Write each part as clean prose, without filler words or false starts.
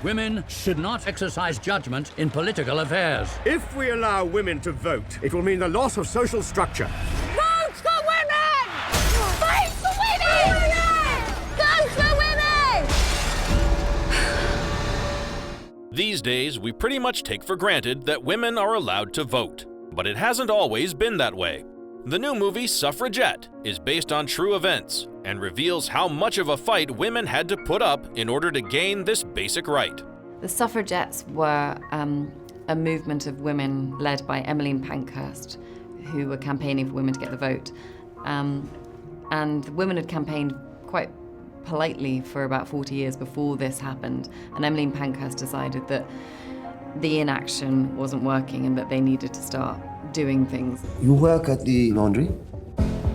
Women should not exercise judgment in political affairs. If we allow women to vote, it will mean the loss of social structure. Vote for women! Fight for women! Vote for women! These days, we pretty much take for granted that women are allowed to vote. But it hasn't always been that way. The new movie Suffragette is based on true events and reveals how much of a fight women had to put up in order to gain this basic right. The Suffragettes were a movement of women led by Emmeline Pankhurst, who were campaigning for women to get the vote. And the women had campaigned quite politely for about 40 years before this happened. And Emmeline Pankhurst decided that the inaction wasn't working and that they needed to start doing things. You work at the laundry?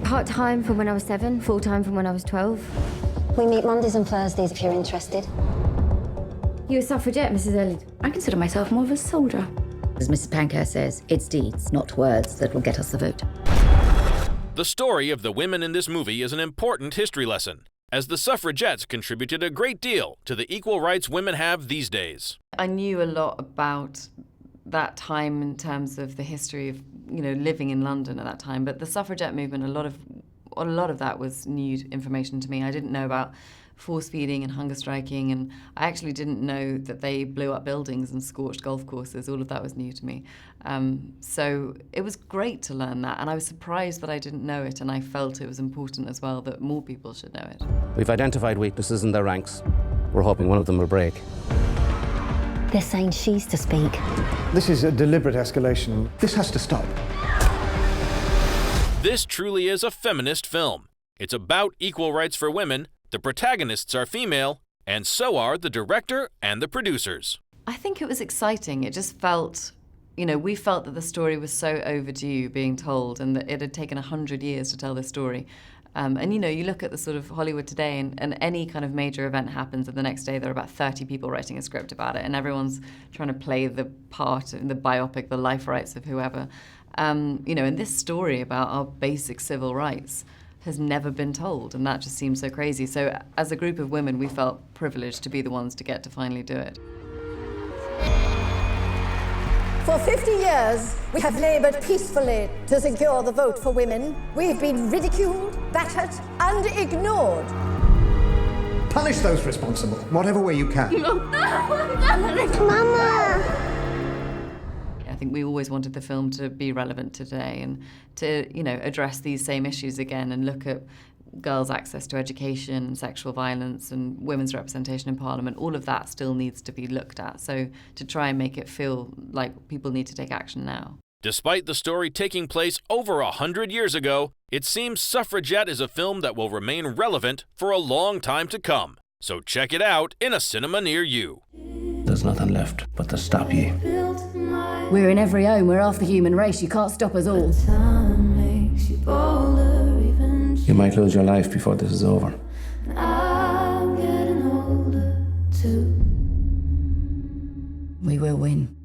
Part-time from when I was 7, full-time from when I was 12. We meet Mondays and Thursdays if you're interested. You a suffragette, Mrs. Elliot? I consider myself more of a soldier. As Mrs. Pankhurst says, it's deeds, not words, that will get us the vote. The story of the women in this movie is an important history lesson, as the suffragettes contributed a great deal to the equal rights women have these days. I knew a lot about that time in terms of the history of, living in London at that time, but the suffragette movement, a lot of that was new information to me. I didn't know about force feeding and hunger striking, and I actually didn't know that they blew up buildings and scorched golf courses. All of that was new to me. So it was great to learn that, and I was surprised that I didn't know it, and I felt it was important as well that more people should know it. We've identified weaknesses in their ranks. We're hoping one of them will break. They're saying she's to speak. This is a deliberate escalation. This has to stop. This truly is a feminist film. It's about equal rights for women, the protagonists are female, and so are the director and the producers. I think it was exciting. It just felt, we felt that the story was so overdue being told and that it had taken 100 years to tell this story. And you look at the sort of Hollywood today and any kind of major event happens and the next day there are about 30 people writing a script about it and everyone's trying to play the part in the biopic, the life rights of whoever. And this story about our basic civil rights has never been told, and that just seems so crazy. So as a group of women, we felt privileged to be the ones to get to finally do it. For 50 years, we have laboured peacefully to secure the vote for women. We've been ridiculed, battered, and ignored. Punish those responsible, whatever way you can. Mama! I think we always wanted the film to be relevant today and to, address these same issues again and look at girls' access to education and sexual violence and women's representation in Parliament. All of that still needs to be looked at. So to try and make it feel like people need to take action now. Despite the story taking place over 100 years ago, it seems Suffragette is a film that will remain relevant for a long time to come. So check it out in a cinema near you. There's nothing left but to stop you. We're in every home. We're half the human race. You can't stop us all. You might lose your life before this is over. We will win.